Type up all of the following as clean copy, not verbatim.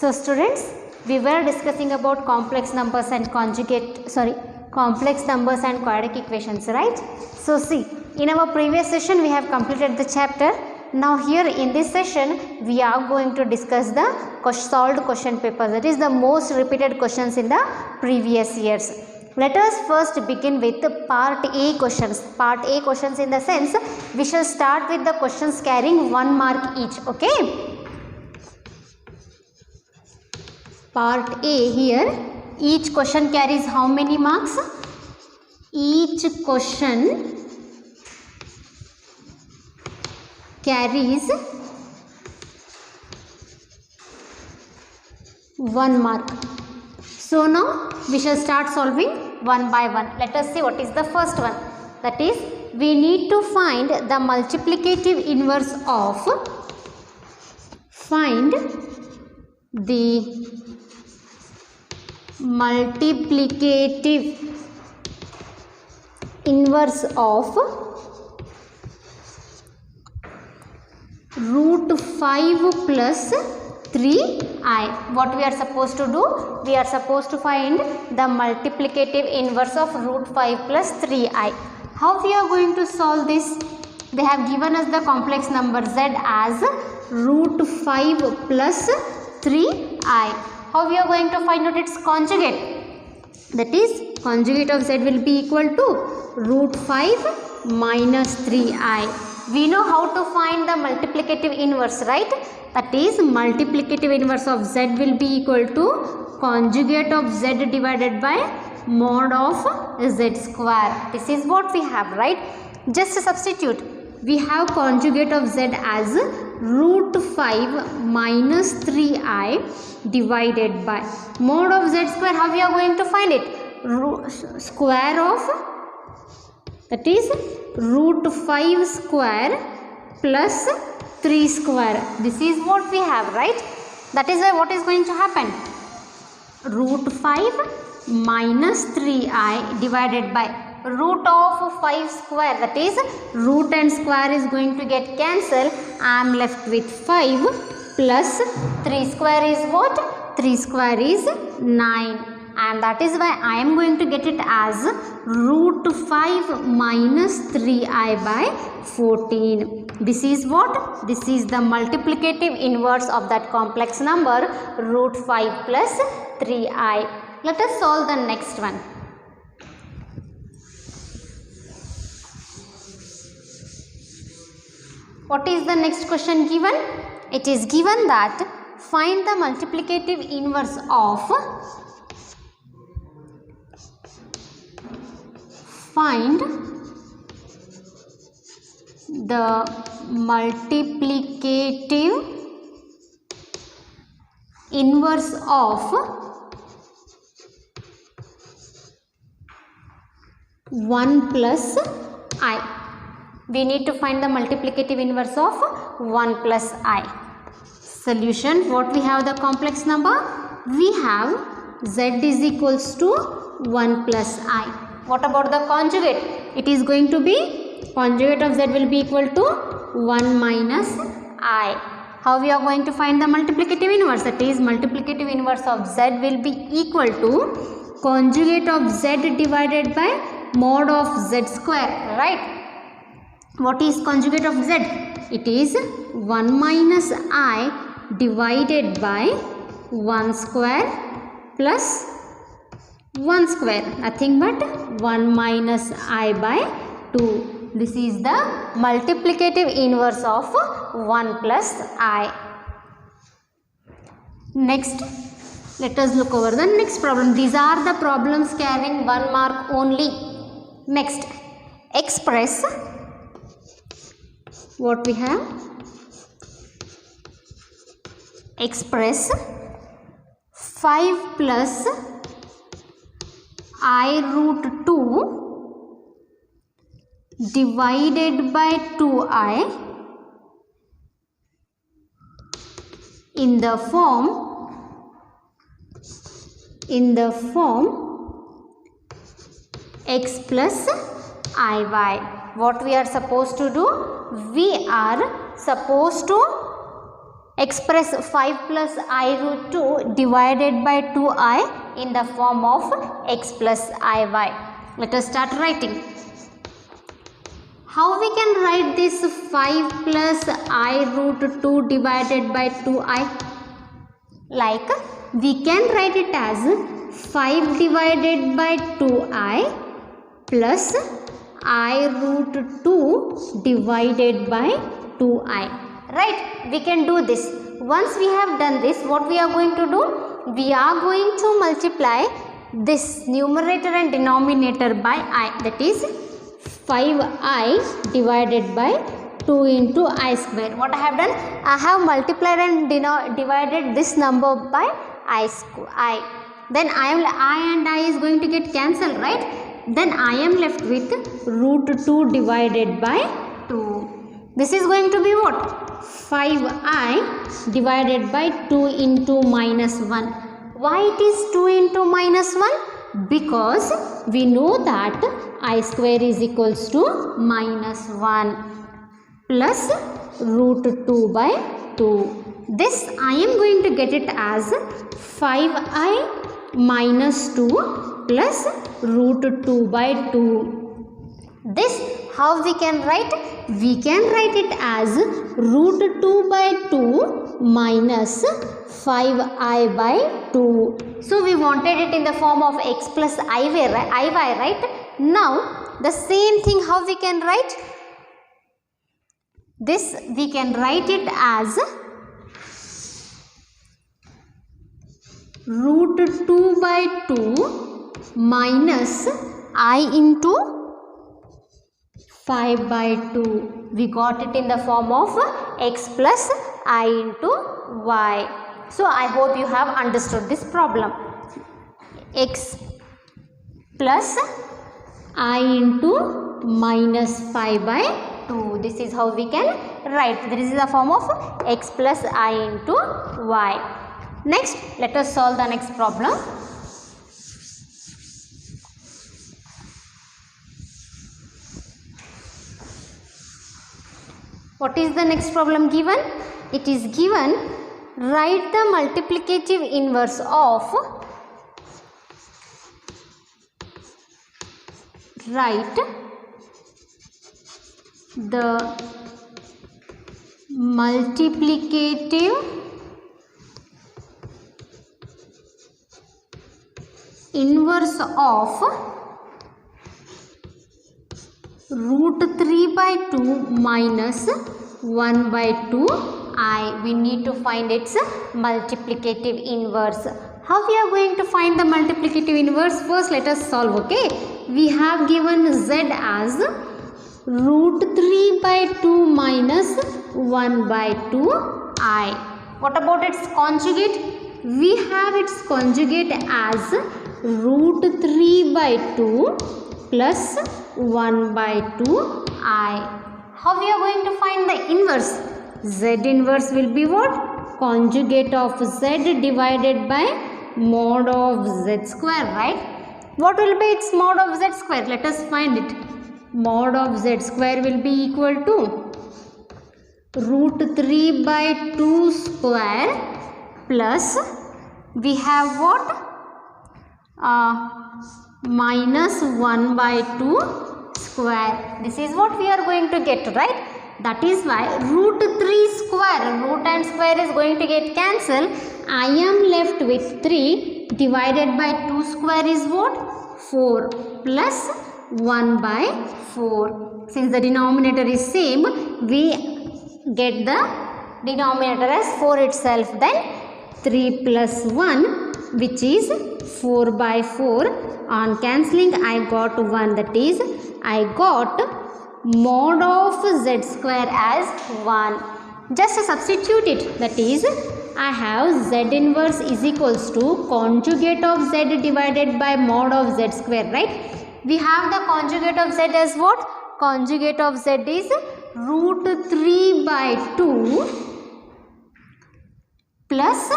So students, we were discussing about complex numbers and complex numbers and quadratic equations, right? So see, in our previous session we have completed the chapter. Now here in this session we are going to discuss the solved question paper, that is the most repeated questions in the previous years. Let us first begin with part A questions. Part A questions in the sense we shall start with the questions carrying 1 mark each, okay? Part A here, each question carries how many marks? Each question carries 1 mark. So now we shall start solving one by one. Let us see what is the first one. That is, we need to find the multiplicative inverse of, find the multiplicative inverse of root 5 plus 3i. What we are supposed to do? We are supposed to find the multiplicative inverse of root 5 plus 3i. How we are going to solve this? They have given us the complex number z as root 5 plus 3i. How we are going to find out its conjugate? That is, conjugate of z will be equal to root 5 minus 3i. We know how to find the multiplicative inverse, right? That is, multiplicative inverse of z will be equal to conjugate of z divided by mod of z square. This is what we have, right? Just substitute. We have conjugate of z as root 5 minus 3i divided by mod of z square. How we are going to find it? Square of, that is root 5 square plus 3 square. This is what we have, right? That is why what is going to happen? Root 5 minus 3i divided by root of 5 square, that is root and square is going to get cancelled. I am left with 5 plus 3 square is what? 3 square is 9. And that is why I am going to get it as root 5 minus 3i by 14. This is what? This is the multiplicative inverse of that complex number root 5 plus 3i. Let us solve the next one. What is the next question given? It is given that find the multiplicative inverse of, find the multiplicative inverse of 1 plus I. We need to find the multiplicative inverse of 1 plus I. Solution, what we have the complex number? We have z is equals to 1 plus I. What about the conjugate? It is going to be, conjugate of z will be equal to 1 minus I. How we are going to find the multiplicative inverse? That is, multiplicative inverse of z will be equal to conjugate of z divided by mod of z square, right? What is conjugate of z? It is 1 minus I divided by 1 square plus 1 square, nothing but 1 minus I by 2. This is the multiplicative inverse of 1 plus I. Next, let us look over the next problem. These are the problems carrying 1 mark only. Next, express, what we have? Express 5 plus I root 2 divided by 2i in the form x plus iy. What we are supposed to do? We are supposed to express 5 plus I root 2 divided by 2I in the form of x plus iy. Let us start writing. How we can write this 5 plus I root 2 divided by 2I? Like, we can write it as 5 divided by 2I plus I root 2 divided by 2I. Right? We can do this. Once we have done this, what we are going to do? We are going to multiply this numerator and denominator by I. That is 5I divided by 2 into I square. What I have done? I have multiplied and divided this number by I. Then I and I is going to get cancelled, right? Then I am left with root 2 divided by 2. This is going to be what? 5I divided by 2 into minus 1. Why it is 2 into minus 1? Because we know that I square is equals to minus 1 plus root 2 by 2. This I am going to get it as 5I minus 2 plus root 2 by 2. This how we can write? We can write it as root 2 by 2 minus 5I by 2. So we wanted it in the form of x plus iy, right? Now the same thing how we can write? This we can write it as root 2 by 2 minus I into 5 by 2. We got it in the form of x plus I into y. So I hope you have understood this problem. X plus I into minus 5 by 2. This is how we can write. This is the form of x plus I into y. Next, let us solve the next problem. What is the next problem given? It is given, write the multiplicative inverse of inverse of root 3 by 2 minus 1 by 2I. We need to find its multiplicative inverse. How we are going to find the multiplicative inverse? First let us solve, okay? We have given z as root 3 by 2 minus 1 by 2I. What about its conjugate? We have its conjugate as root 3 by 2 plus 1 by 2I. How we are going to find the inverse? Z inverse will be what? Conjugate of z divided by mod of z square, right? What will be its mod of z square? Let us find it. Mod of z square will be equal to root 3 by 2 square plus we have what? Minus 1 by 2 square. This is what we are going to get, right? That is why root 3 square, root and square is going to get cancelled. I am left with 3 divided by 2 square is what? 4 plus 1 by 4. Since the denominator is same, we get the denominator as 4 itself. Then 3 plus 1, which is 4 by 4. On cancelling, I got 1. That is, I got mod of z square as 1. Just substitute it. That is, I have z inverse is equals to conjugate of z divided by mod of z square, right? We have the conjugate of z as what? Conjugate of z is root 3 by 2 plus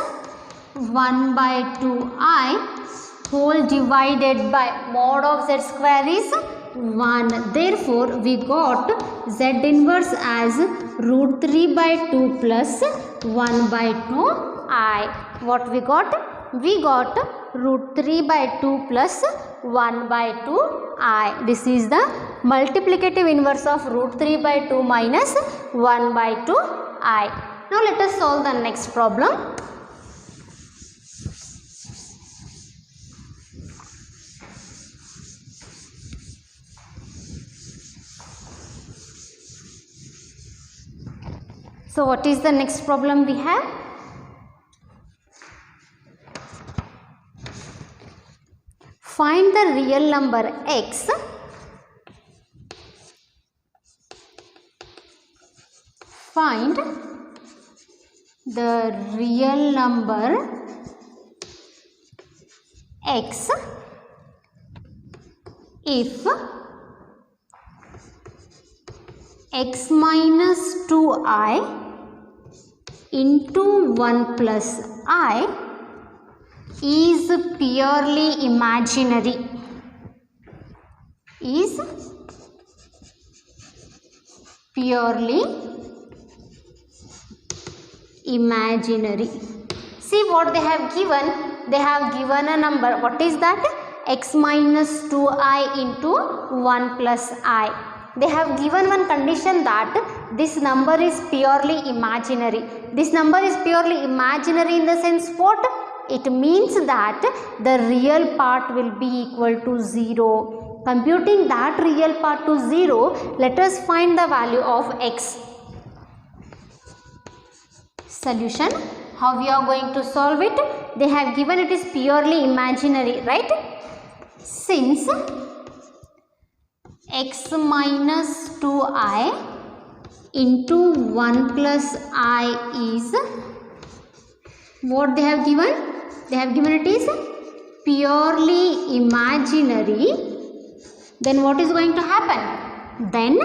1 by 2I whole divided by mod of z square is 1. Therefore, we got z inverse as root 3 by 2 plus 1 by 2 I. What we got? We got root 3 by 2 plus 1 by 2 I. This is the multiplicative inverse of root 3 by 2 minus 1 by 2 I. Now let us solve the next problem. So what is the next problem we have? Find the real number x find the real number x if x minus 2I into 1 plus I is purely imaginary. Is purely imaginary. See what they have given. They have given a number. What is that? X minus 2I into 1 plus I. They have given one condition that this number is purely imaginary. This number is purely imaginary in the sense what? It means that the real part will be equal to 0. Computing that real part to 0, let us find the value of x. Solution. How we are going to solve it? They have given it is purely imaginary, right? Since x minus 2I into 1 plus I is what they have given? They have given it is purely imaginary. Then what is going to happen? Then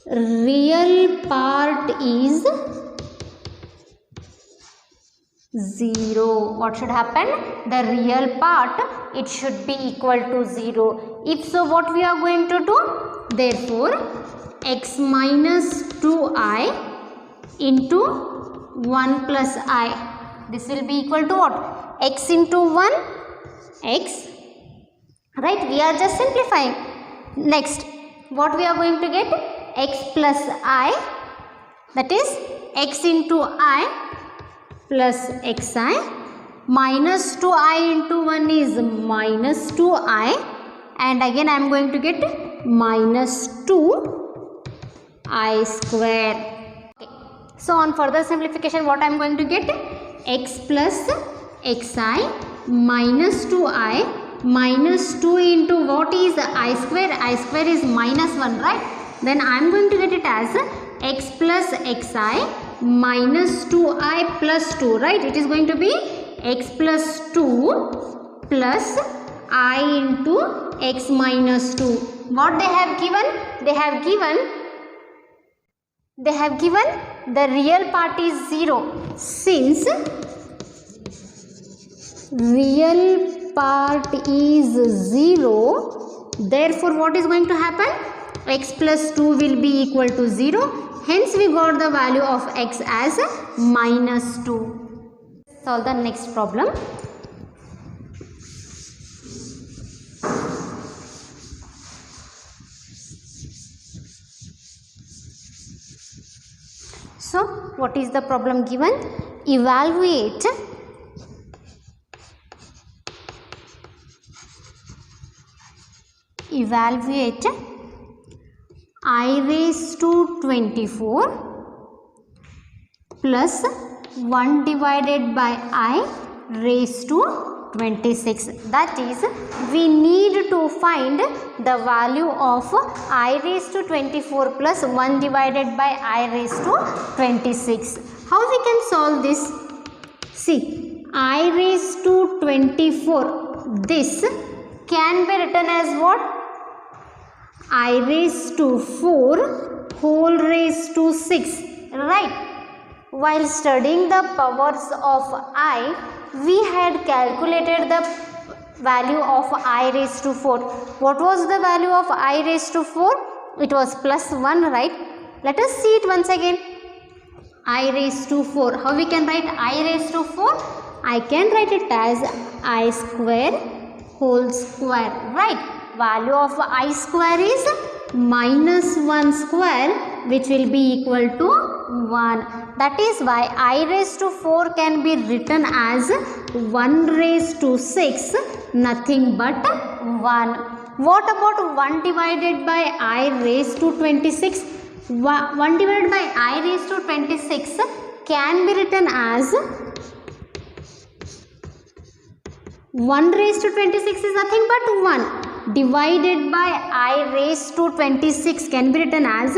real part is 0. What should happen? The real part, it should be equal to 0. If so, what we are going to do? Therefore, x minus 2I into 1 plus I. This will be equal to what? X into 1, x. Right? We are just simplifying. Next, what we are going to get? X plus I. That is x into I plus xi. Minus 2I into 1 is minus 2I. And again I am going to get minus 2I square. Okay. So on further simplification, what I am going to get? X plus xi minus 2I minus 2 into what is I square? I square is minus 1, right? Then I am going to get it as x plus xi minus 2I plus 2, right? It is going to be x plus 2 plus I into x minus 2. What they have given? They have given the real part is 0. Since real part is 0, therefore what is going to happen? X plus 2 will be equal to 0. Hence we got the value of x as minus 2. Solve the next problem. So, what is the problem given? Evaluate I raised to 24 plus 1 divided by I raised to 26. That is, we need to find the value of I raised to 24 plus 1 divided by I raised to 26. How we can solve this? See, I raised to 24. This can be written as what? I raised to 4 whole raised to 6, right? While studying the powers of I, we had calculated the value of I raised to 4. What was the value of I raised to 4? It was plus 1, right? Let us see it once again. I raised to 4. How we can write I raised to 4? I can write it as I square whole square, right? Value of I square is minus 1 square, which will be equal to 1. That is why I raised to 4 can be written as 1 raised to 6, nothing but 1. What about 1 divided by I raised to 26? 1 divided by I raised to 26 can be written as 1 raised to 26 is nothing but 1 divided by I raised to 26 can be written as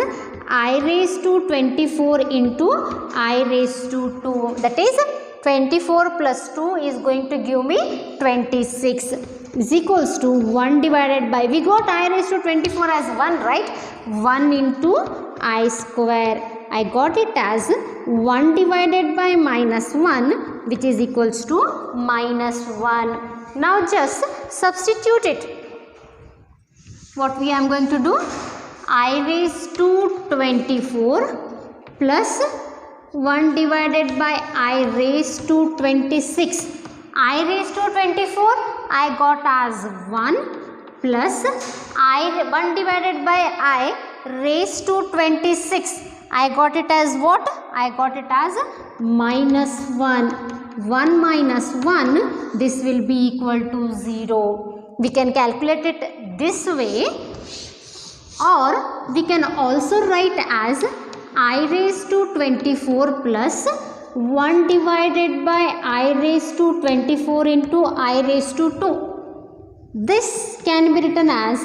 I raised to 24 into I raised to 2. That is 24 plus 2 is going to give me 26 is equals to 1 divided by, we got I raised to 24 as 1, right? 1 into I square. I got it as 1 divided by minus 1, which is equals to minus 1. Now just substitute it. What we am going to do? I raised to 24 plus 1 divided by I raised to 26. I raised to 24 I got as 1 plus 1 divided by I raised to 26. I got it as what? I got it as minus 1. 1 minus 1, this will be equal to 0. We can calculate it this way, or we can also write as I raised to 24 plus 1 divided by I raised to 24 into I raised to 2. This can be written as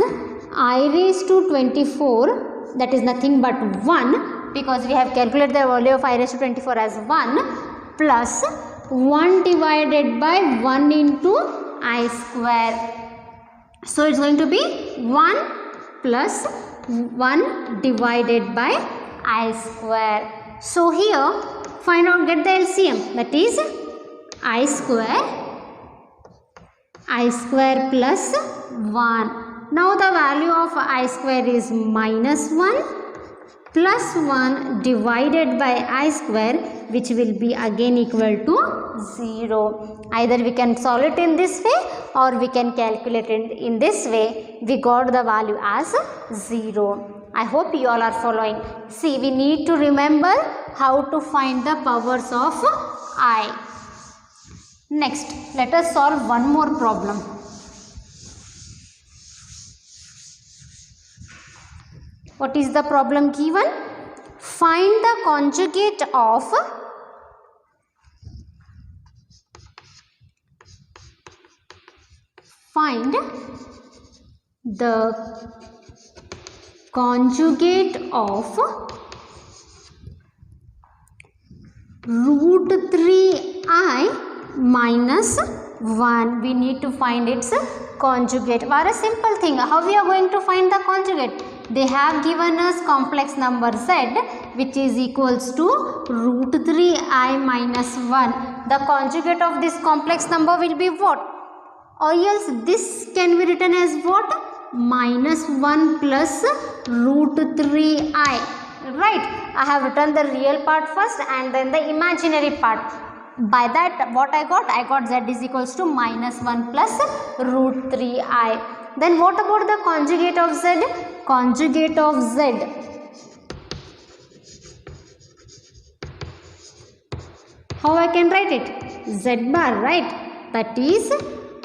I raised to 24, that is nothing but 1, because we have calculated the value of I raised to 24 as 1, plus 1 divided by 1 into I square. So it's going to be 1 plus 1 divided by I square. So here find out, get the LCM, that is I square plus 1. Now the value of I square is minus 1 plus 1 divided by I square, which will be again equal to 0. Either we can solve it in this way or we can calculate it in this way. We got the value as 0. I hope you all are following. See, we need to remember how to find the powers of I. Next, let us solve one more problem. What is the problem given? Find the conjugate of root 3i minus 1. We need to find its conjugate. Very simple thing. How we are going to find the conjugate? They have given us complex number z, which is equals to root 3i minus 1. The conjugate of this complex number will be what? Or else this can be written as what? Minus 1 plus root 3i. Right? I have written the real part first and then the imaginary part. By that, what I got? I got z is equals to minus 1 plus root 3i. Then what about the conjugate of z? Conjugate of z. How I can write it? Z bar, right? That is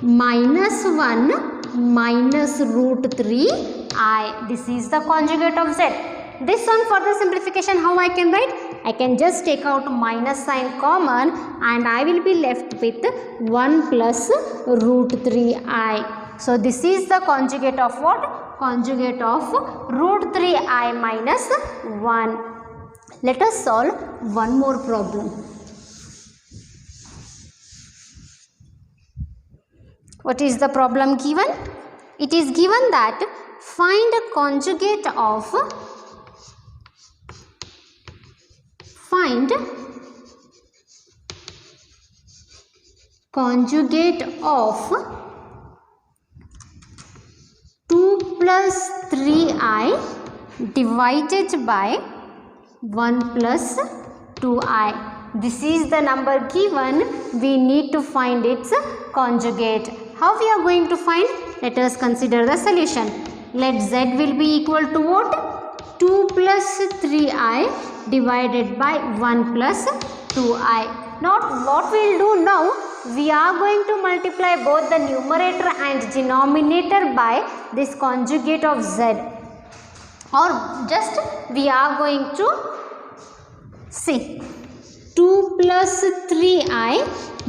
minus 1 minus root 3i. This is the conjugate of z. This one, for the simplification, how I can write? I can just take out minus sign common and I will be left with 1 plus root 3i. So this is the conjugate of what? Conjugate of root 3i minus 1. Let us solve one more problem. What is the problem given? It is given that find a conjugate of 2 plus 3i divided by 1 plus 2i. This is the number given. We need to find its conjugate. How we are going to find? Let us consider the solution. Let z will be equal to what? 2 plus 3i divided by 1 plus 2i. Now what we will do now? We are going to multiply both the numerator and denominator by this conjugate of z. Or just we are going to see 2 plus 3i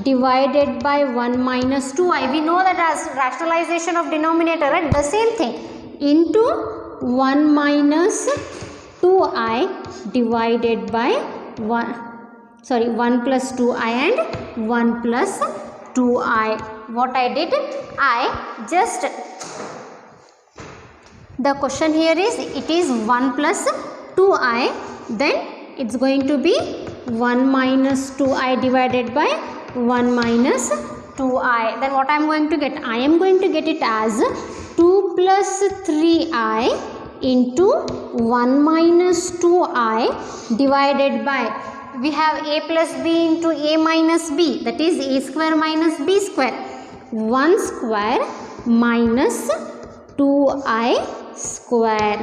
divided by 1 minus 2i. We know that as rationalization of denominator, right? The same thing, into 1 minus 2i divided by 1 plus 2i and 1 plus 2i. What I did, the question here is, it is 1 plus 2i, then it's going to be 1 minus 2i divided by 1 minus 2i. Then what I am going to get? I am going to get it as 2 plus 3i into 1 minus 2i divided by, we have a plus b into a minus b, that is a square minus b square, 1 square minus 2i square.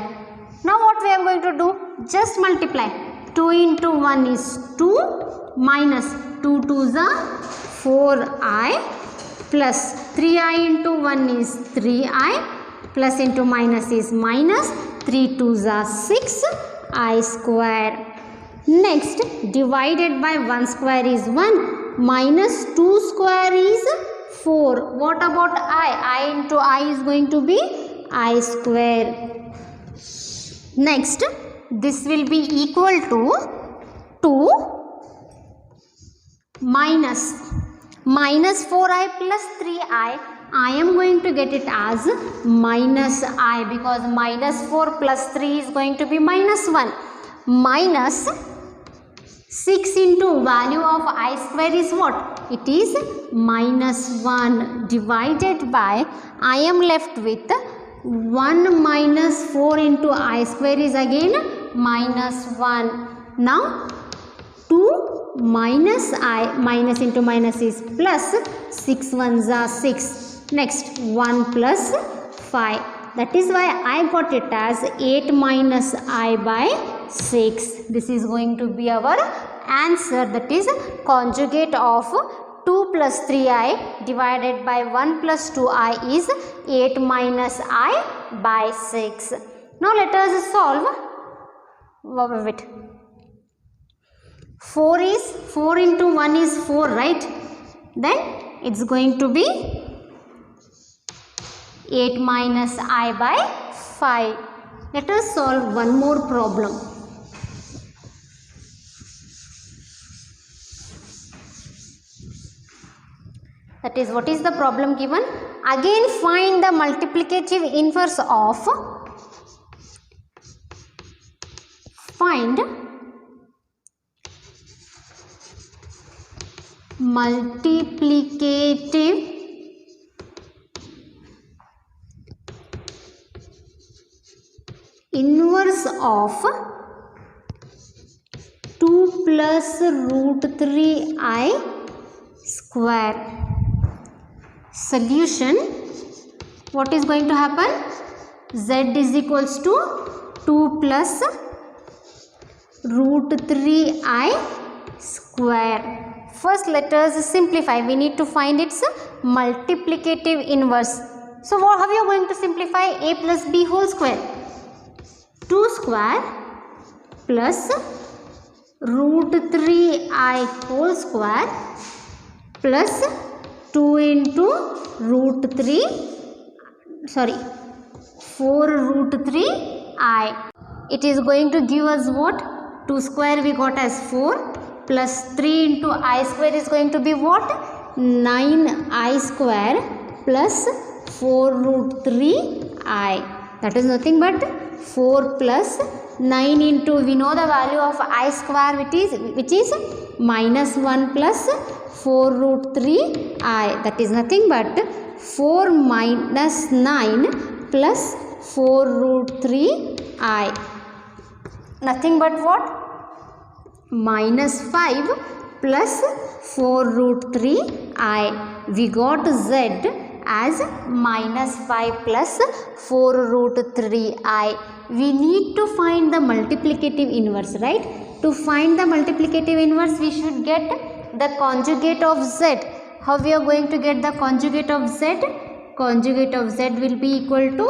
Now what we are going to do? Just multiply. 2 into 1 is 2 minus 2 2s are 4i plus 3i into 1 is 3i plus into minus is minus 3 2s are 6i square. Next, divided by 1 square is 1 minus 2 square is 4. What about I? I into I is going to be I square. Next, this will be equal to 2 minus 4i plus 3i. I am going to get it as minus I, because minus 4 plus 3 is going to be minus 1. Minus 6 into value of I square is what? It is minus 1 divided by, I am left with 1 minus 4 into I square is again minus 1. Now 2 minus I, minus into minus is plus, 6 ones are 6. Next, 1 plus 5. That is why I got it as 8 minus I by 6. This is going to be our answer, that is conjugate of 2 plus 3i divided by 1 plus 2i is 8 minus I by 6. Now let us solve. Wait. 4 into 1 is 4, right? Then it's going to be 8 minus I by 5. Let us solve one more problem. That is, what is the problem given? Again find the multiplicative inverse of, find multiplicative inverse of 2 plus root 3i square. Solution, what is going to happen? Z is equals to 2 plus root 3i square. First let us simplify. We need to find its multiplicative inverse. So how are you going to simplify? A plus b whole square. 2 square plus root 3i whole square plus 2 into root 4 root 3i. It is going to give us what? 2 square we got as 4 plus 3 into I square is going to be what? 9i square plus 4 root 3i. That is nothing but 4 plus 9 into, we know the value of I square which is minus 1 plus 4 root 3i. That is nothing but 4 minus 9 plus 4 root 3i. Nothing but what? Minus 5 plus 4 root 3i. We got z as minus 5 plus 4 root 3i. We need to find the multiplicative inverse, right? To find the multiplicative inverse, we should get the conjugate of z. How we are going to get the conjugate of z? Conjugate of z will be equal to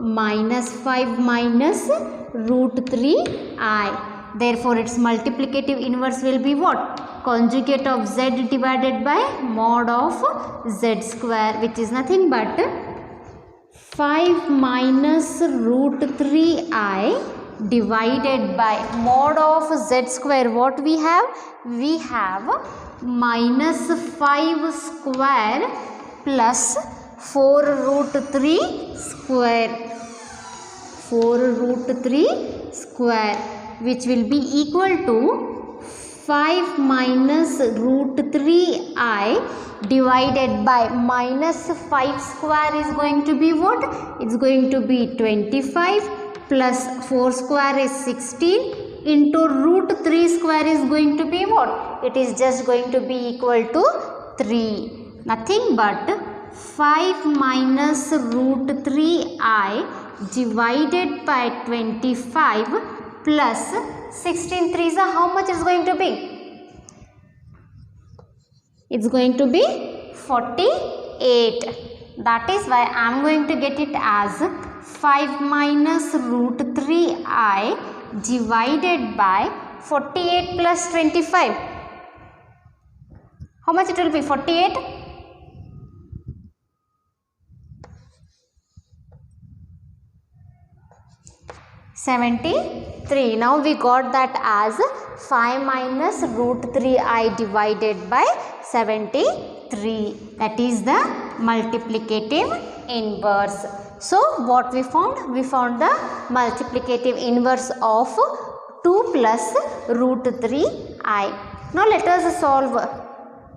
minus 5 minus root 3i. Therefore, its multiplicative inverse will be what? Conjugate of z divided by mod of z square, which is nothing but 5 minus root 3i divided by mod of z square. What we have? We have minus 5 square plus 4 root 3 square. 4 root 3 square, which will be equal to 5 minus root 3i divided by minus 5 square is going to be what? It's going to be 25 plus 4 square is 16 into root 3 square is going to be what? It is just going to be equal to 3. Nothing but 5 minus root 3i divided by 25 plus 16 3s, how much is going to be? It's going to be 48. That is why I am going to get it as 5 minus root 3i divided by 48 plus 25. How much it will be? 48. 73. Now we got that as 5 minus root 3i divided by 73. That is the multiplicative inverse. So what we found? We found the multiplicative inverse of 2 plus root 3i. Now let us solve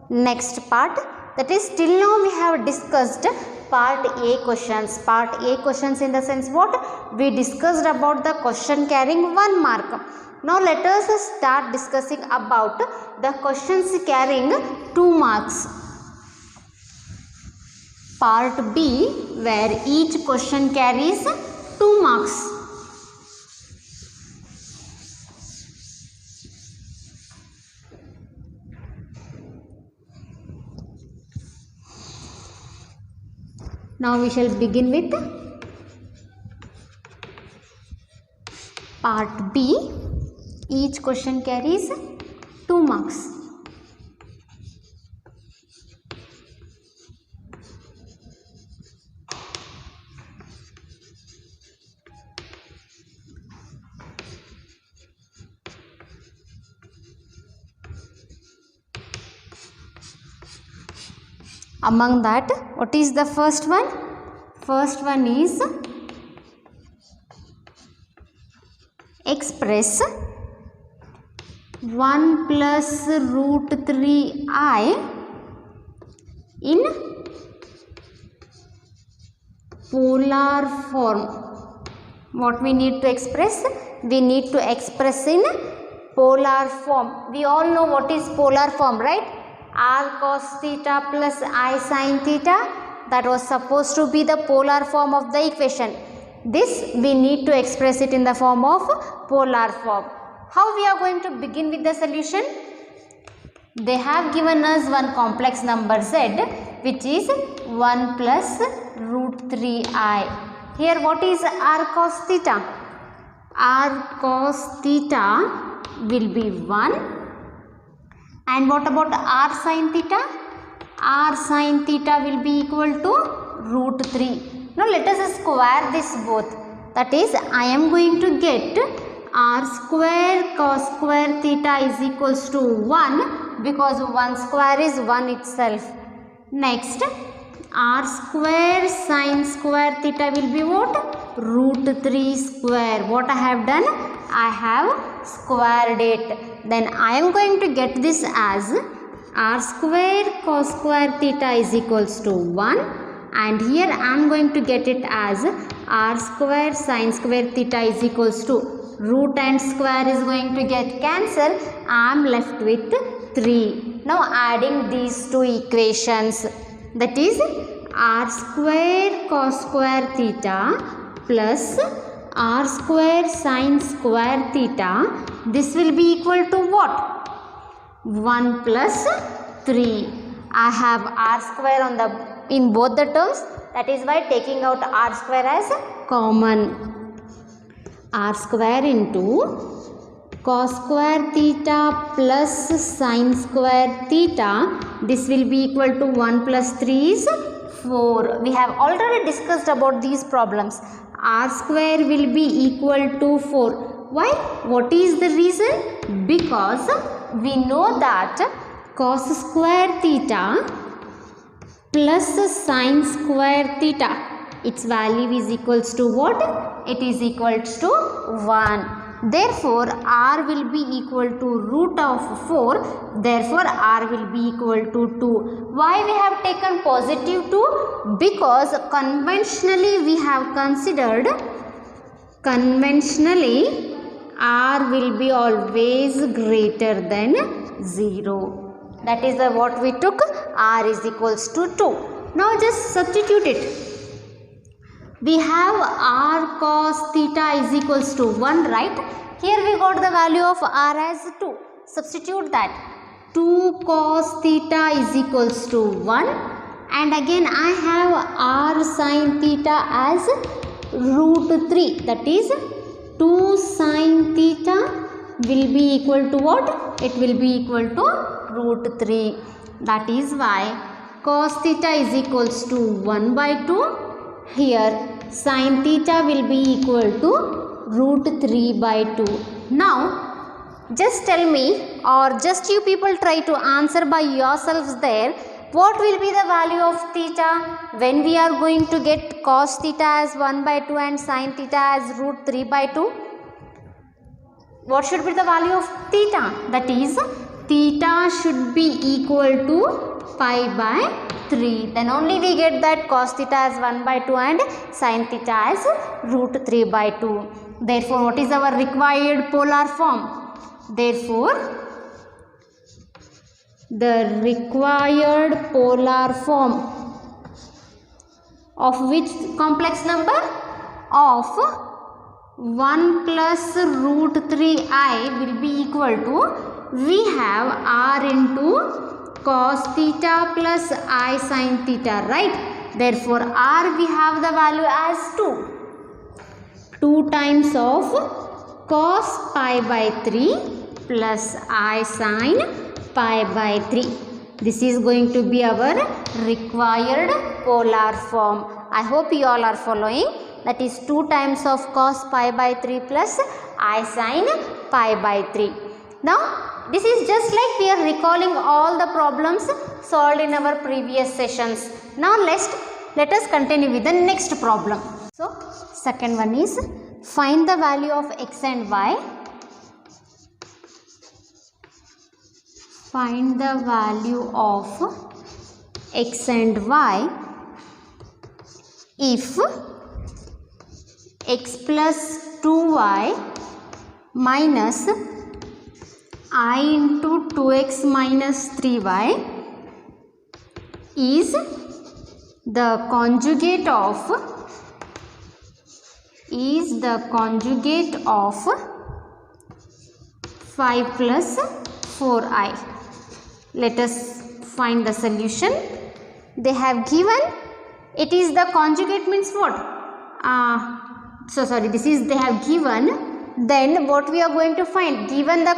next part. That is, till now we have discussed part A questions. Part A questions in the sense what? We discussed about the question carrying 1 mark. Now let us start discussing about the questions carrying 2 marks. Part B, where each question carries 2 marks. Now we shall begin with part B. Each question carries 2 marks. Among that, what is the first one? First one is express 1 plus root 3i in polar form. What we need to express? We need to express in polar form. We all know what is polar form, right? R cos theta plus I sin theta, that was supposed to be the polar form of the equation. This we need to express it in the form of polar form. How we are going to begin with the solution? They have given us one complex number z, which is 1 plus root 3i. Here what is r cos theta? R cos theta will be 1. And what about r sin theta? R sin theta will be equal to root 3. Now let us square this both. That is, I am going to get r square cos square theta is equals to 1, because 1 square is 1 itself. Next, r square sin square theta will be what? Root 3 square. What I have done? I have squared it. Then I am going to get this as r square cos square theta is equals to 1 and here I am going to get it as r square sin square theta is equals to root and square is going to get cancelled. I am left with 3. Now adding these two equations, that is r square cos square theta plus r square sin square theta, this will be equal to what? 1 plus 3. I have r square on the in both the terms, that is why taking out r square as common. R square into cos square theta plus sin square theta, this will be equal to 1 plus 3 is 4. We have already discussed about these problems. R square will be equal to 4. Why? What is the reason? Because we know that cos square theta plus sin square theta, its value is equals to what? It is equals to 1. Therefore, r will be equal to root of 4. Therefore, r will be equal to 2. Why we have taken positive 2? Because conventionally we have considered, r will be always greater than 0. That is what we took, r is equals to 2. Now just substitute it. We have r cos theta is equals to 1, right? Here we got the value of r as 2. Substitute that. 2 cos theta is equals to 1. And again I have r sin theta as root 3. That is 2 sin theta will be equal to what? It will be equal to root 3. That is why cos theta is equals to 1 by 2. Here sin theta will be equal to root 3 by 2. Now just tell me, or just you people try to answer by yourselves there, what will be the value of theta when we are going to get cos theta as 1 by 2 and sin theta as root 3 by 2? What should be the value of theta? That is, theta should be equal to pi by 3. Then only we get that cos theta as 1 by 2 and sin theta as root 3 by 2. Therefore, what is our required polar form? Therefore, the required polar form of which complex number? Of 1 plus root 3i will be equal to, we have r into cos theta plus I sin theta, right? Therefore, r we have the value as 2. 2 times of cos pi by 3 plus I sin pi by 3. This is going to be our required polar form. I hope you all are following. That is 2 times of cos pi by 3 plus I sin pi by 3. Now, this is just like we are recalling all the problems solved in our previous sessions. Now, let us continue with the next problem. So, second one is find the value of x and y. Find the value of x and y if x plus 2y minus I into 2x minus 3y is the conjugate of 5 plus 4i. Let us find the solution. They have given, it is the conjugate means what? This is they have given. Then what we are going to find, given the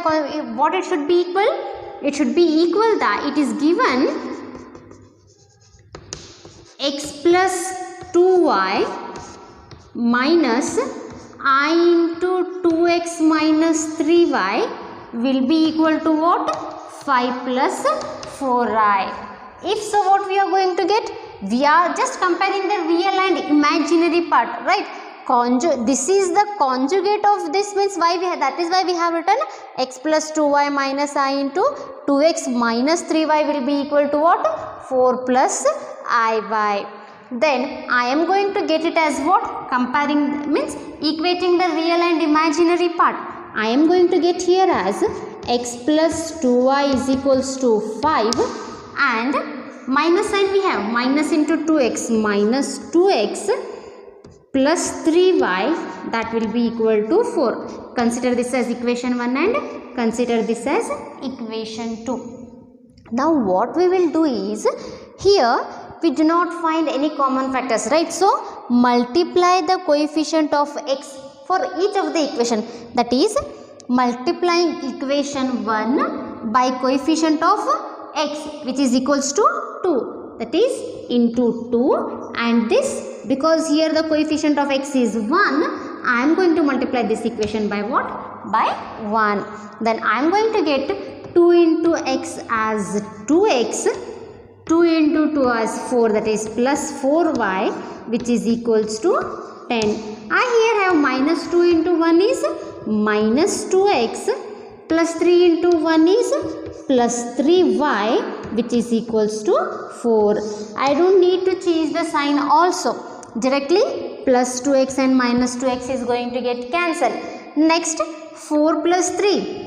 what it should be equal? It should be equal that it is given x plus 2y minus I into 2x minus 3y will be equal to what? 5 plus 4i. If so, what we are going to get? We are just comparing the real and imaginary part, right? This is the conjugate of this, means y we have, that is why we have written x plus 2y minus I into 2x minus 3y will be equal to what? 4 plus iy. then I am going to get it as what? Comparing means equating the real and imaginary part. I am going to get here as x plus 2y is equals to 5 and minus sign we have minus into 2x minus 2x plus 3y, that will be equal to 4. Consider this as equation 1 and consider this as equation 2. Now what we will do is, here we do not find any common factors, right? So multiply the coefficient of x for each of the equation, that is multiplying equation 1 by coefficient of x, which is equals to 2, that is into 2, and this, because here the coefficient of x is 1, I am going to multiply this equation by what? By 1. Then I am going to get 2 into x as 2x, 2 into 2 as 4, that is plus 4y, which is equals to 10. I here have minus 2 into 1 is minus 2x, plus 3 into 1 is plus 3y, which is equals to 4. I don't need to change the sign also. Directly plus 2x and minus 2x is going to get cancelled. Next 4 plus 3,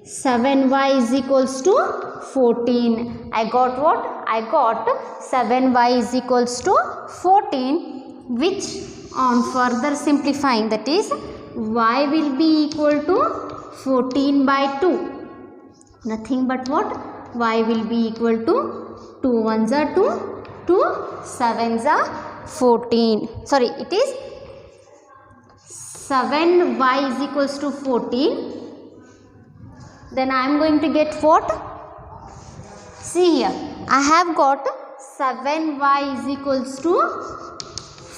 7y is equals to 14. I got what? I got 7y is equals to 14, which on further simplifying, that is y will be equal to 14 by 2. Nothing but what? Y will be equal to 2 1s are 2, 2 7s are 14. Sorry, it is 7y is equals to 14. Then I am going to get what? See here, I have got 7y is equals to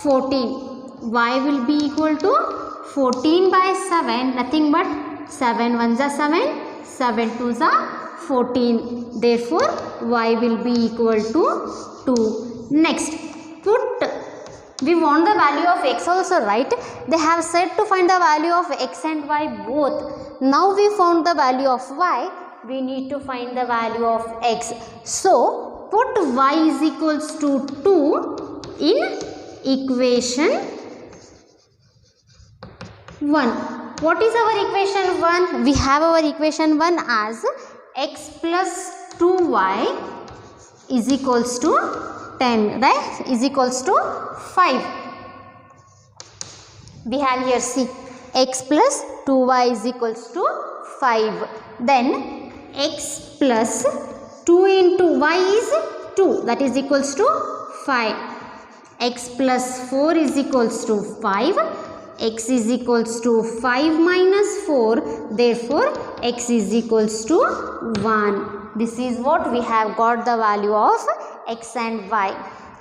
14. Y will be equal to 14 by 7, nothing but 7 1s are 7, 7 2s are 14. Therefore, y will be equal to 2. Next, we want the value of x also, right? They have said to find the value of x and y both. Now we found the value of y, we need to find the value of x. So put y is equals to 2 in equation 1. What is our equation 1? We have our equation 1 as x plus 2y is equals to 10, right? Is equals to 5. We have here, see, x plus 2y is equals to 5. Then x plus 2 into y is 2, that is equals to 5. X plus 4 is equals to 5. X is equals to 5 minus 4. Therefore, x is equals to 1. This is what we have got the value of x and y.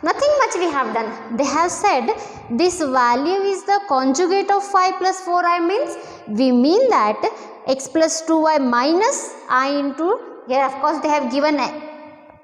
Nothing much we have done. They have said this value is the conjugate of 5 plus 4i, means we mean that x plus 2y minus I into, here of course they have given a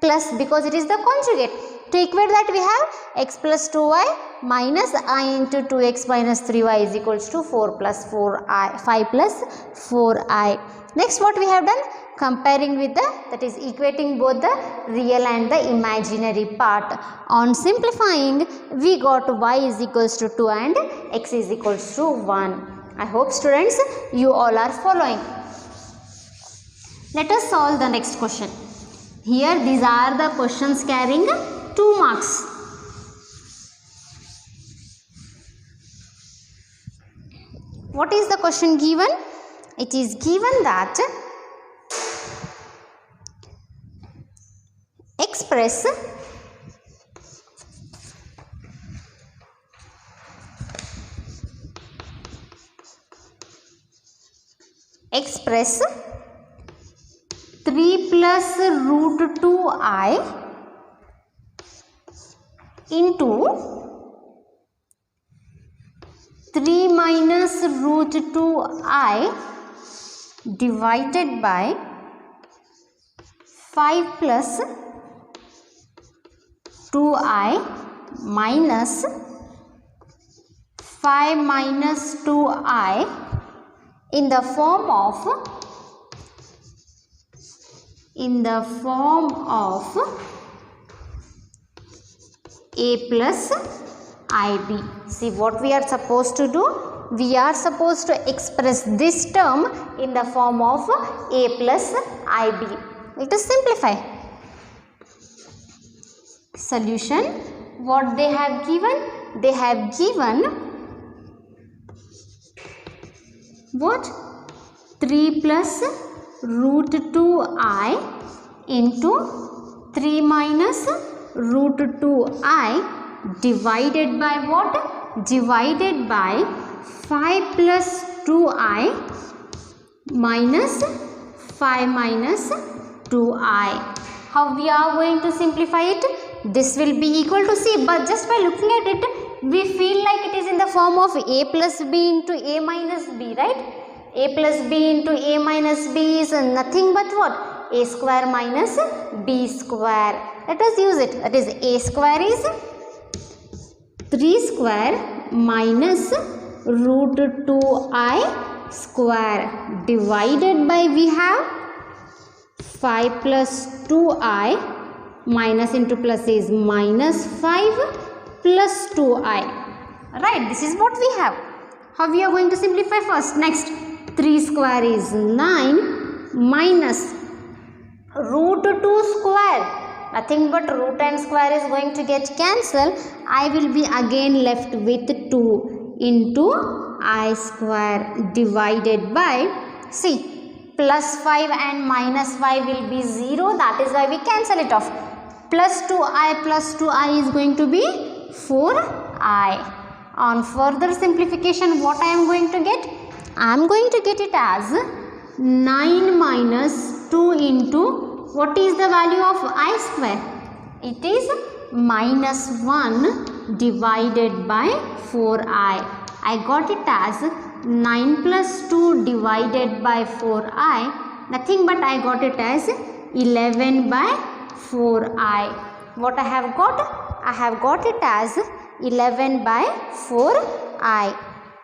plus because it is the conjugate. To equate that we have x plus 2y minus I into 2x minus 3y is equals to 4 plus 4i, 5 plus 4i. Next what we have done? Comparing with the, that is equating both the real and the imaginary part. On simplifying, we got y is equals to 2 and x is equals to 1. I hope students you all are following. Let us solve the next question. Here these are the questions carrying 2 marks. What is the question given? It is given that express express 3 plus root 2i into 3 minus root 2i divided by 5 plus 2i minus 5 minus 2i in the form of a plus ib. See what we are supposed to do? We are supposed to express this term in the form of a plus ib. Let us simplify. Solution. What they have given? They have given what? 3 plus root 2i into 3 minus root 2i divided by what? Divided by 5 plus 2i minus 5 minus 2i. How we are going to simplify it? This will be equal to C, but just by looking at it, we feel like it is in the form of a plus b into a minus b, right? A plus b into a minus b is nothing but what? A square minus b square. Let us use it. That is a square is 3 square minus root 2i square divided by we have 5 plus 2i minus into plus is minus 5 plus 2i. Right, this is what we have. How we are going to simplify first? Next, 3 square is 9 minus root 2 square. Nothing but root and square is going to get cancelled. I will be again left with 2 into I square divided by, see, plus 5 and minus 5 will be 0. That is why we cancel it off. Plus 2i is going to be 4i. On further simplification, what I am going to get? I am going to get it as 9 minus 2 into, what is the value of I square? It is minus 1 divided by 4i. I got it as 9 plus 2 divided by 4i. Nothing but I got it as 11 by 4i. What I have got? I have got it as 11 by 4i.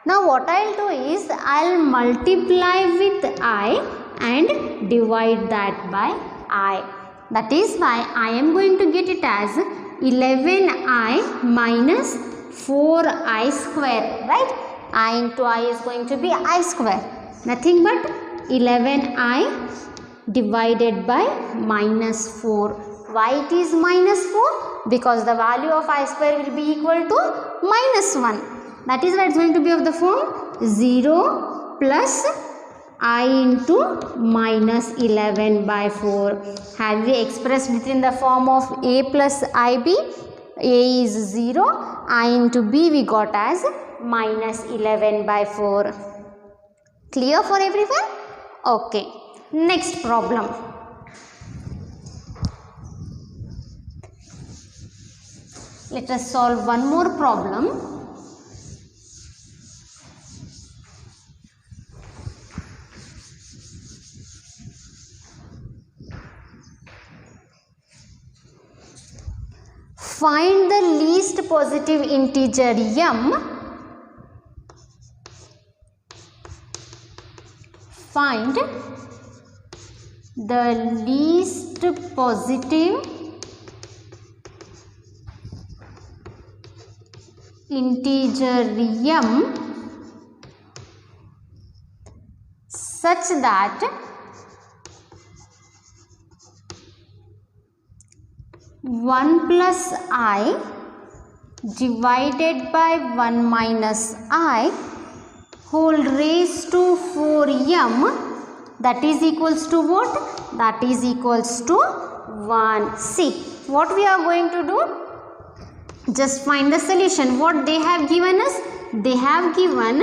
Now what I will do is, I will multiply with I and divide that by I. That is why I am going to get it as 11i minus 4i square, right? I into I is going to be I square. Nothing but 11i divided by minus 4. Why it is minus 4? Because the value of I square will be equal to minus 1. That is why it is going to be of the form 0 plus I into minus 11 by 4. Have we expressed it in the form of a plus ib? A is 0, I into b we got as minus 11 by 4. Clear for everyone? Okay. Next problem. Let us solve one more problem. Find the least positive integer m. Find the least positive integer m such that 1 plus I divided by 1 minus I whole raised to 4m, that is equals to what? That is equals to 1. See, what we are going to do? Just find the solution. What they have given us? They have given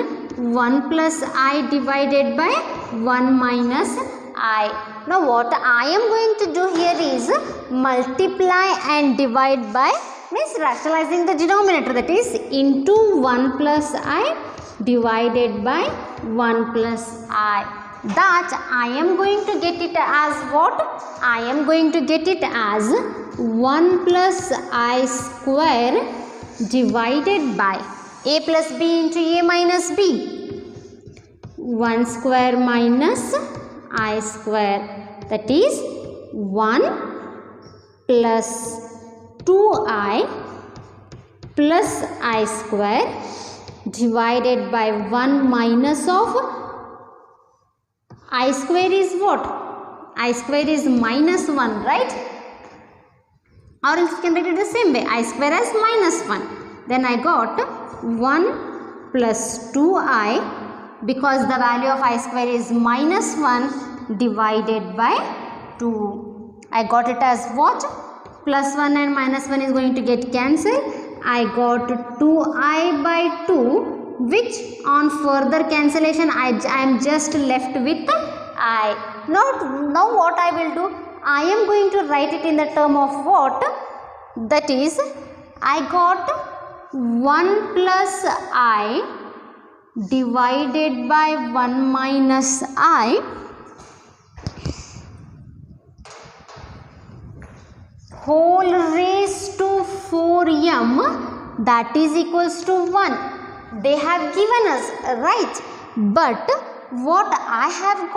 1 plus I divided by 1 minus I. Now what I am going to do here is multiply and divide by, means rationalizing the denominator, that is into 1 plus I divided by 1 plus I. That I am going to get it as what? I am going to get it as 1 plus I square divided by a plus b into a minus b. 1 square minus I square, that is 1 plus 2i plus I square divided by 1 minus of I square is what? I square is minus 1, right? Or else you can write it the same way, I square as minus 1. Then I got 1 plus 2i, because the value of I square is minus 1 divided by 2. I got it as what? Plus 1 and minus 1 is going to get cancelled. I got 2i by 2, which on further cancellation I am just left with I. Now what I will do? I am going to write it in the term of what? That is, I got 1 plus I divided by 1 minus I whole raised to 4m, that is equals to 1. They have given us, right? But what I have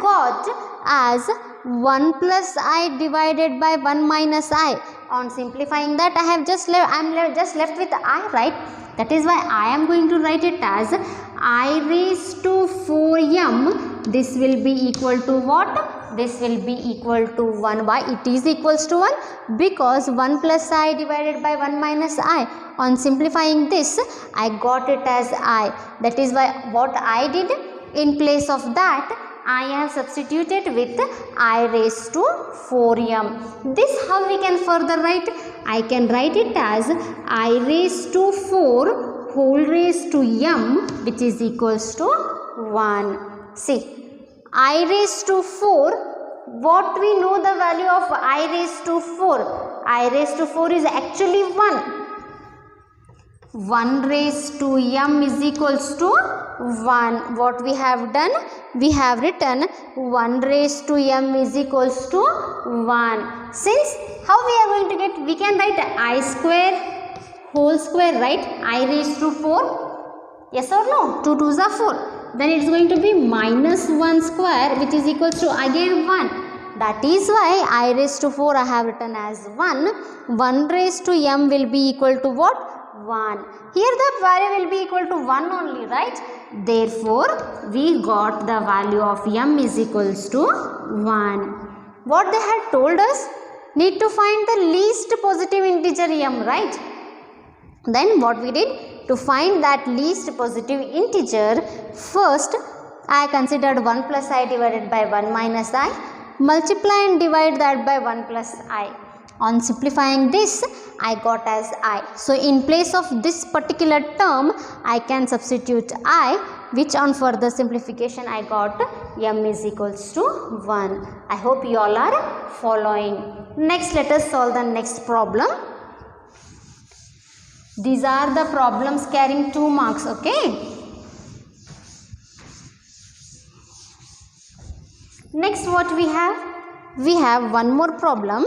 got as 1 plus I divided by 1 minus I. On simplifying that, I am just left with I, right? That is why I am going to write it as I raised to 4m. This will be equal to what? This will be equal to 1. Why it is equals to 1? Because 1 plus I divided by 1 minus I. On simplifying this, I got it as I. That is why what I did, in place of that, I have substituted with I raised to 4m. This how we can further write? I can write it as I raised to 4 whole raised to m, which is equals to 1. See, I raised to 4, what we know the value of I raised to 4? I raised to 4 is actually 1. 1 raised to m is equals to 1. What we have done? We have written 1 raised to m is equals to 1. Since how we are going to get? We can write I square whole square, right? I raised to 4. Yes or no? 2 2s are 4. Then it is going to be minus 1 square, which is equals to again 1. That is why I raised to 4 I have written as 1. 1 raised to m will be equal to what? 1. Here the value will be equal to 1 only, right? Therefore, we got the value of m is equals to 1. What they had told us? Need to find the least positive integer m, right? Then what we did? To find that least positive integer, first I considered 1 plus I divided by 1 minus I. Multiply and divide that by 1 plus I. On simplifying this, I got as I. So in place of this particular term, I can substitute I, which on further simplification I got m is equals to 1. I hope you all are following. Next, let us solve the next problem. These are the problems carrying 2 marks, okay? Next, what we have? We have one more problem,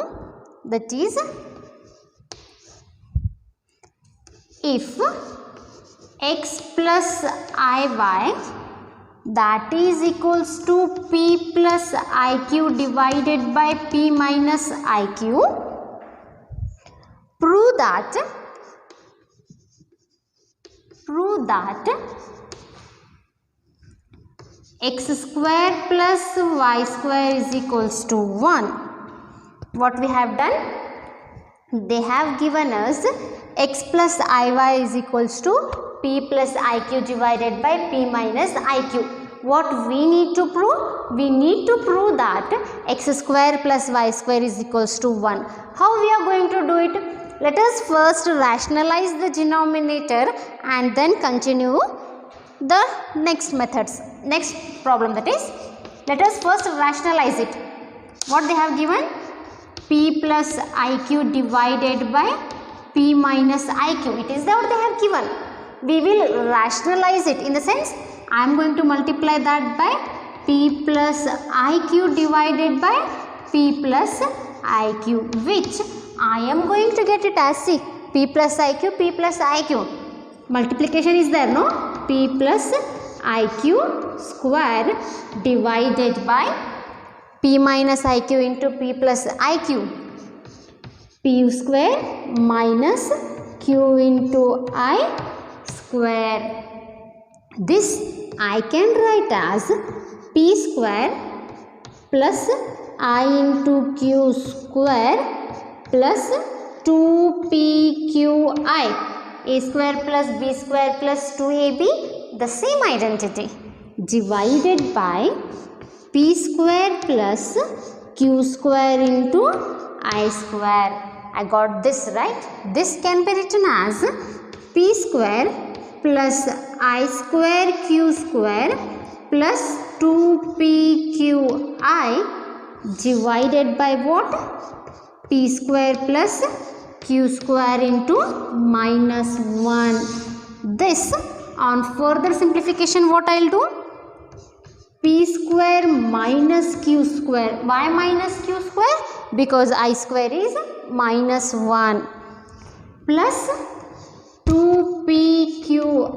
that is, if x plus iy, that is equals to p plus iq divided by p minus iq, prove that x square plus y square is equals to 1. What we have done? They have given us x plus iy is equals to p plus iq divided by p minus iq. What we need to prove? We need to prove that x square plus y square is equals to 1. How we are going to do it? Let us first rationalize the denominator and then continue the next methods. Next problem, that is, let us first rationalize it. What they have given? P plus iq divided by p minus iq. It is what they have given. We will rationalize it in the sense, I am going to multiply that by p plus iq divided by p plus iq, which I am going to get it as, see, p plus iq. Multiplication is there, no? P plus iq square divided by p minus iq into p plus iq. p square minus q into I square. This I can write as p square plus I into q square plus 2pqi. A square plus b square plus 2ab, the same identity, divided by p square plus q square into I square. I got this right. This can be written as p square plus I square q square plus 2pqi divided by what? P square plus q square into minus 1. This, on further simplification, what I will do? P square minus q square. Why minus q square? Because I square is minus 1 plus 2pqi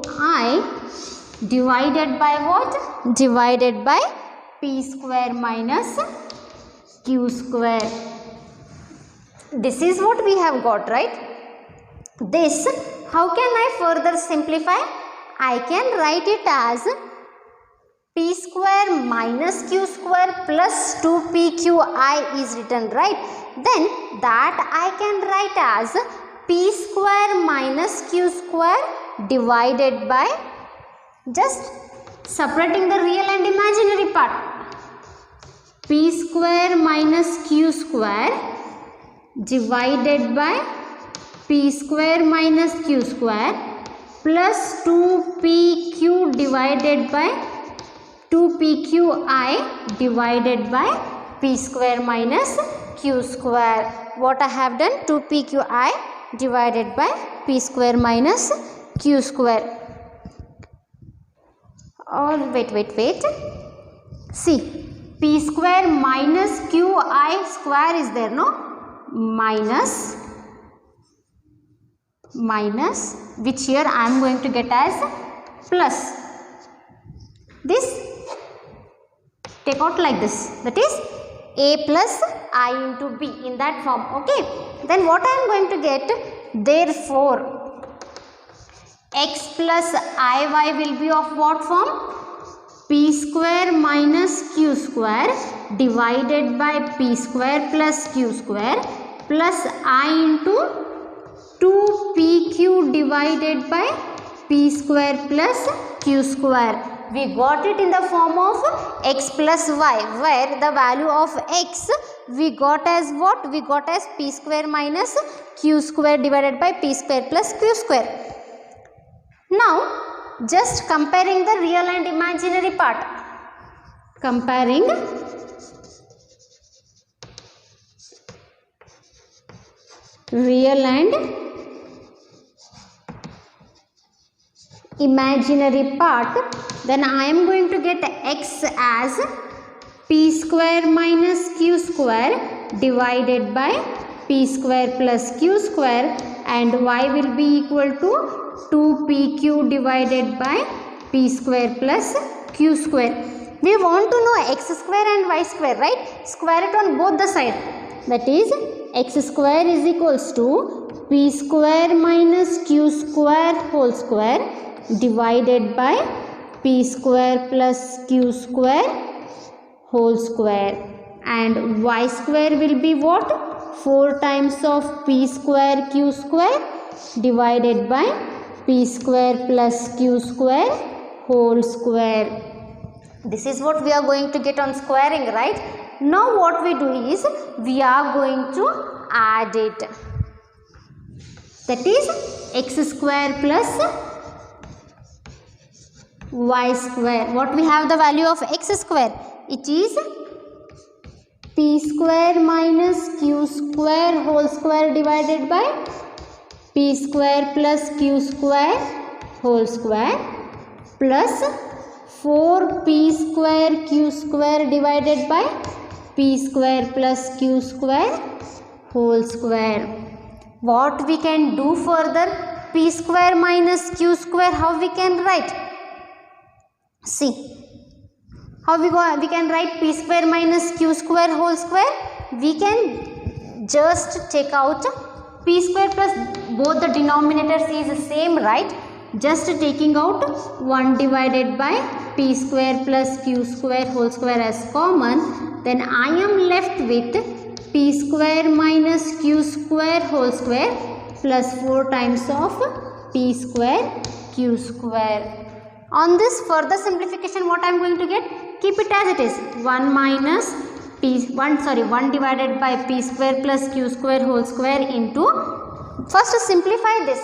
divided by what? Divided by p square minus q square. This is what we have got, right? This, how can I further simplify? I can write it as p square minus q square plus 2pqi is written, right? Then that I can write as p square minus q square divided by, just separating the real and imaginary part, p square minus q square divided by p square minus q square plus 2pq divided by 2pqi divided by p square minus q square. What I have done? 2pqi divided by p square minus q square. Or wait. See, p square minus qi square is there, no? Minus, which here I am going to get as plus. This take out like this, that is a plus I into b, in that form. Okay, then what I am going to get? Therefore x plus iy will be of what form? P square minus q square divided by p square plus q square plus I into 2pq divided by p square plus q square. We got it in the form of x plus y, where the value of x we got as what? We got as p square minus q square divided by p square plus q square. Now, just comparing the real and imaginary part. Comparing real and imaginary part, then I am going to get x as p square minus q square divided by p square plus q square, and y will be equal to 2pq divided by p square plus q square. We want to know x square and y square, right? Square it on both the sides. That is, x square is equals to p square minus q square whole square divided by p square plus q square whole square, and y square will be what? 4 times of p square q square divided by p square plus q square whole square. This is what we are going to get on squaring, right? Now what we do is, we are going to add it. That is, x square plus y square. What we have the value of x square? It is p square minus q square whole square divided by p square plus q square whole square plus 4p square q square divided by p square plus q square whole square. What we can do further? P square minus q square, how we can write? See, how we can write p square minus q square whole square? We can just take out p square plus both the denominators is same, right? Just taking out 1 divided by p square plus q square whole square as common, then I am left with p square minus q square whole square plus 4 times of p square q square. On this further simplification, what I am going to get? Keep it as it is. 1 divided by p square plus q square whole square into, first simplify this.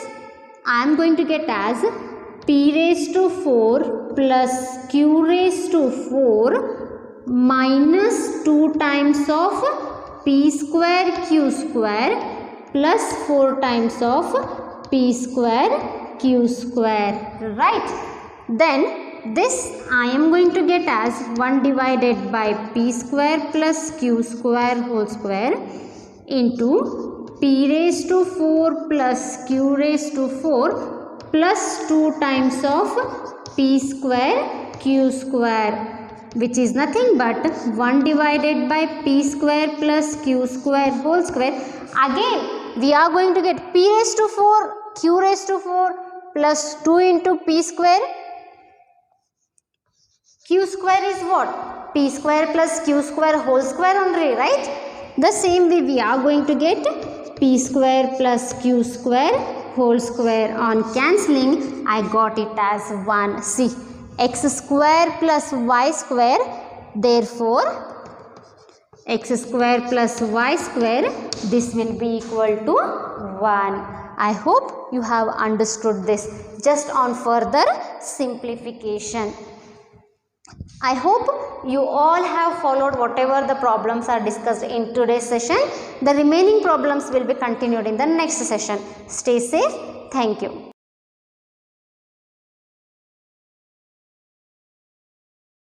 I am going to get as p raised to 4 plus q raised to 4 minus 2 times of p square q square plus 4 times of p square q square, right? Then this I am going to get as 1 divided by p square plus q square whole square into p raised to 4 plus q raised to 4 plus 2 times of p square q square, which is nothing but 1 divided by p square plus q square whole square. Again we are going to get p raised to 4 q raised to 4 plus 2 into p square. Q square is what? P square plus q square whole square only, right? The same way we are going to get p square plus q square whole square. On cancelling, I got it as 1. See, x square plus y square, therefore x square plus y square, this will be equal to 1. I hope you have understood this just on further simplification. I hope you all have followed whatever the problems are discussed in today's session. The remaining problems will be continued in the next session. Stay safe. Thank you.